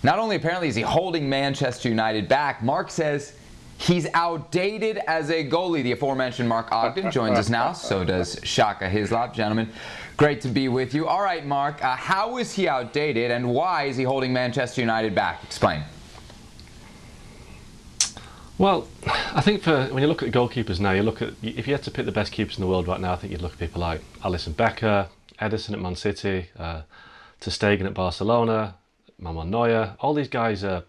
Not only apparently is he holding Manchester United back, Mark says he's outdated as a goalie. The aforementioned Mark Ogden joins us now. So does Shaka Hislop. Gentlemen, great to be with you. All right, Mark, how is he outdated and why is he holding Manchester United back? Explain. Well, I think when you look at goalkeepers now, if you had to pick the best keepers in the world right now, I think you'd look at people like Alisson, Ederson at Man City, Ter Stegen at Barcelona, Manuel Neuer. All these guys are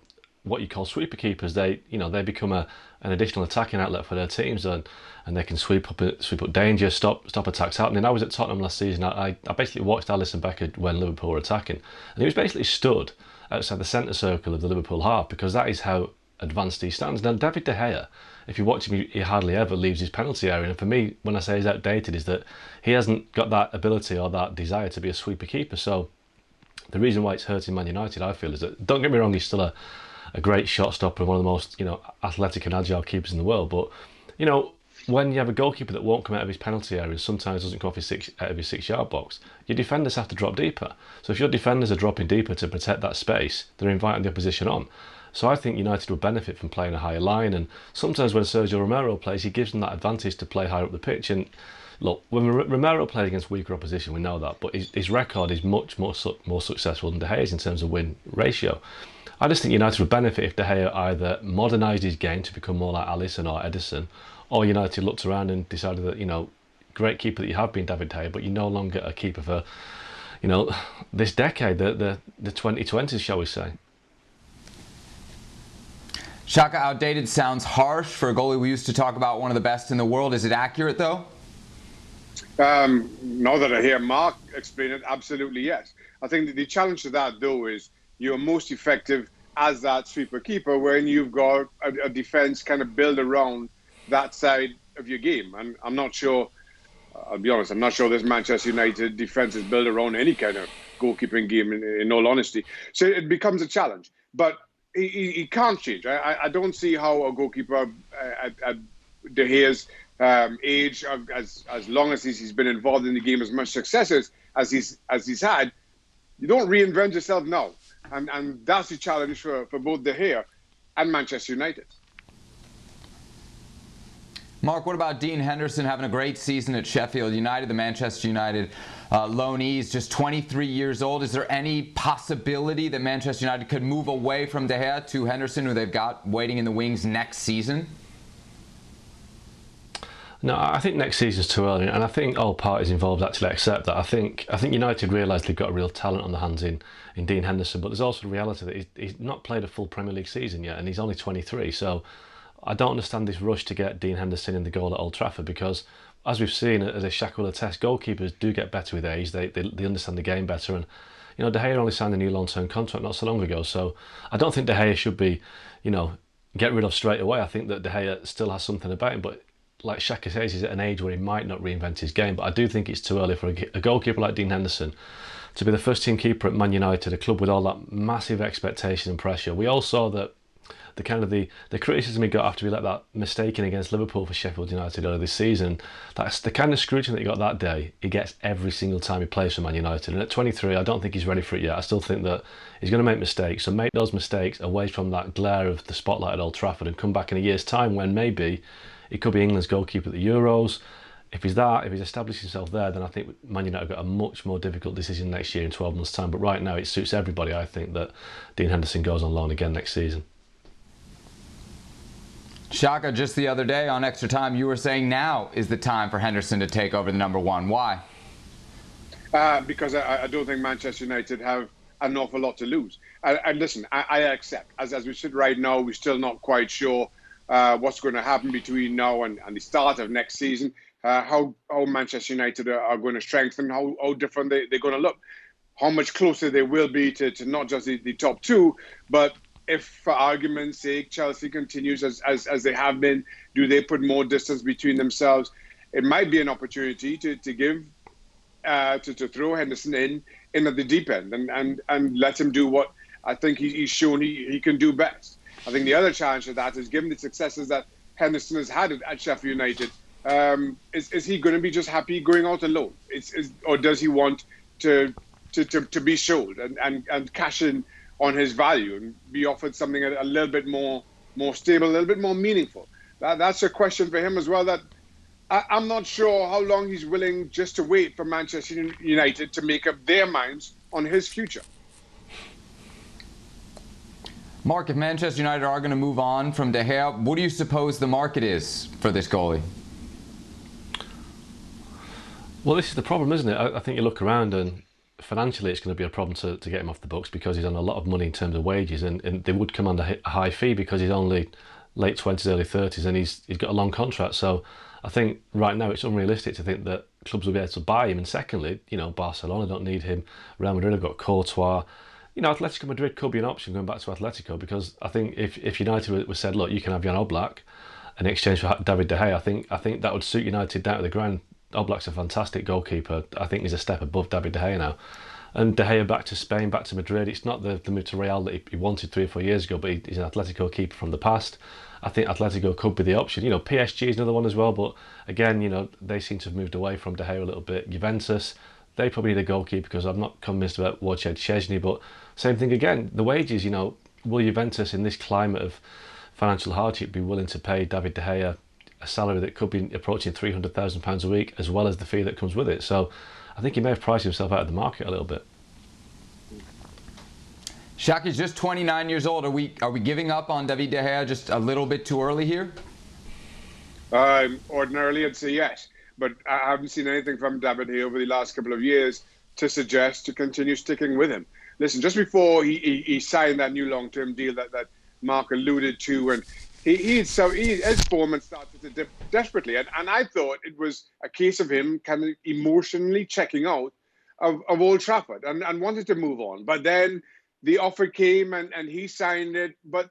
what you call sweeper keepers. They become an additional attacking outlet for their teams, and they can sweep up danger, stop attacks happening. I was at Tottenham last season. I basically watched Alisson when Liverpool were attacking, and he was basically stood outside the centre circle of the Liverpool half, because that is how advanced he stands. Now, David de Gea, if you watch him, he hardly ever leaves his penalty area. And for me, when I say he's outdated, is that he hasn't got that ability or that desire to be a sweeper keeper. So the reason why it's hurting Man United, I feel, is that, don't get me wrong, he's still a great shot stopper and one of the most athletic and agile keepers in the world. But when you have a goalkeeper that won't come out of his penalty area and sometimes doesn't come off out of his 6-yard box, your defenders have to drop deeper. So if your defenders are dropping deeper to protect that space, they're inviting the opposition on. So I think United will benefit from playing a higher line, and sometimes when Sergio Romero plays, he gives them that advantage to play higher up the pitch. And look, when Romero plays against weaker opposition, we know that, but his record is much more successful than De Gea's in terms of win ratio. I just think United would benefit if De Gea either modernised his game to become more like Alisson or Ederson, or United looked around and decided that, great keeper that you have been, David de Gea, but you're no longer a keeper for, this decade, the 2020s, shall we say. Shaka, outdated sounds harsh for a goalie we used to talk about, one of the best in the world. Is it accurate, though? Now that I hear Mark explain it, absolutely yes. I think that the challenge to that, though, is you're most effective as that sweeper keeper when you've got a defence kind of built around that side of your game. And I'm not sure, I'll be honest, I'm not sure this Manchester United defence is built around any kind of goalkeeping game, in all honesty. So it becomes a challenge. But he can't change. I don't see how a goalkeeper at De Gea's age, as long as he's been involved in the game, as much success as he's had, you don't reinvent yourself now. And that's the challenge for both De Gea and Manchester United. Mark, what about Dean Henderson having a great season at Sheffield United? The Manchester United loanee is just 23 years old. Is there any possibility that Manchester United could move away from De Gea to Henderson, who they've got waiting in the wings next season? No, I think next season's too early, and I think all parties involved actually accept that. I think United realise they've got a real talent on the hands in Dean Henderson, but there's also the reality that he's not played a full Premier League season yet, and he's only 23. So I don't understand this rush to get Dean Henderson in the goal at Old Trafford, because, as we've seen, as a Shaka will attest, goalkeepers do get better with age. They understand the game better, and De Gea only signed a new long-term contract not so long ago. So I don't think De Gea should be, get rid of straight away. I think that De Gea still has something about him, but like Shaka says, he's at an age where he might not reinvent his game. But I do think it's too early for a goalkeeper like Dean Henderson to be the first team keeper at Man United, a club with all that massive expectation and pressure. We all saw that the criticism he got after he let that mistake in against Liverpool for Sheffield United earlier this season. That's the kind of scrutiny that he got that day. He gets every single time he plays for Man United. And at 23, I don't think he's ready for it yet. I still think that he's going to make mistakes. So make those mistakes away from that glare of the spotlight at Old Trafford and come back in a year's time when maybe he could be England's goalkeeper at the Euros. If he's established himself there, then I think Man United have got a much more difficult decision next year in 12 months' time. But right now, it suits everybody, I think, that Dean Henderson goes on loan again next season. Shaka, just the other day on Extra Time, you were saying now is the time for Henderson to take over the number one. Why? Because I don't think Manchester United have an awful lot to lose. And listen, I accept. As we sit right now, we're still not quite sure what's going to happen between now and the start of next season. How Manchester United are going to strengthen, how different they're going to look, how much closer they will be to not just the top two, but if, for argument's sake, Chelsea continues as they have been, do they put more distance between themselves? It might be an opportunity to throw Henderson in at the deep end and let him do what I think he's shown he can do best. I think the other challenge to that is, given the successes that Henderson has had at Sheffield United, is he going to be just happy going out alone? Or does he want to be sold and cash in on his value and be offered something a little bit more stable, a little bit more meaningful. That's a question for him as well. That I'm not sure how long he's willing just to wait for Manchester United to make up their minds on his future. Mark, if Manchester United are going to move on from De Gea, what do you suppose the market is for this goalie? Well, this is the problem, isn't it? I think you look around and financially it's going to be a problem to get him off the books because he's on a lot of money in terms of wages, and they would come under a high fee because he's only late 20s, early 30s, and he's got a long contract. So I think right now it's unrealistic to think that clubs will be able to buy him. And secondly, Barcelona don't need him. Real Madrid have got Courtois. Atletico Madrid could be an option going back to Atletico, because I think if United was said, look, you can have Jan Oblak in exchange for David de Gea, I think that would suit United down to the ground. Oblak's a fantastic goalkeeper. I think he's a step above David de Gea now. And De Gea back to Spain, back to Madrid. It's not the move to Real that he wanted 3 or 4 years ago, but he's an Atletico keeper from the past. I think Atletico could be the option. PSG is another one as well, but again, they seem to have moved away from De Gea a little bit. Juventus, they probably need a goalkeeper because I'm not convinced about Wojciech Szczesny, but same thing again. The wages, will Juventus in this climate of financial hardship be willing to pay David de Gea a salary that could be approaching £300,000 a week, as well as the fee that comes with it? So I think he may have priced himself out of the market a little bit. Shaka's just 29 years old. Are we giving up on David de Gea just a little bit too early here? Ordinarily, I'd say yes. But I haven't seen anything from David de Gea over the last couple of years to suggest to continue sticking with him. Listen, just before he signed that new long-term deal that Mark alluded to, and his form had started to dip desperately. And I thought it was a case of him kind of emotionally checking out of Old Trafford and wanted to move on. But then the offer came and he signed it, but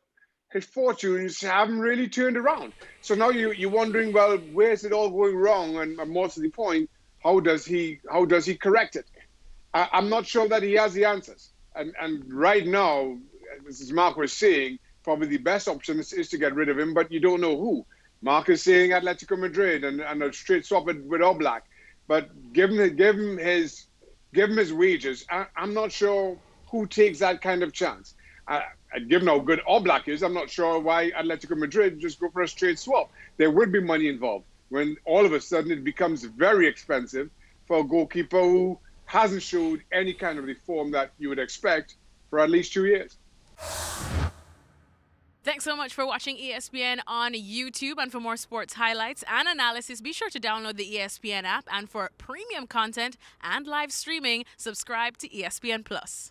his fortunes haven't really turned around. So now you're wondering, well, where's it all going wrong? And more to the point, how does he correct it? I'm not sure that he has the answers. And right now, as Mark was saying, probably the best option is to get rid of him, but you don't know who. Mark is saying Atletico Madrid and a straight swap with Oblak. But give him his wages, I'm not sure who takes that kind of chance. Given how good Oblak is, I'm not sure why Atletico Madrid just go for a straight swap. There would be money involved when all of a sudden it becomes very expensive for a goalkeeper who hasn't showed any kind of reform that you would expect for at least 2 years. Thanks so much for watching ESPN on YouTube. And for more sports highlights and analysis, be sure to download the ESPN app. And for premium content and live streaming, subscribe to ESPN Plus.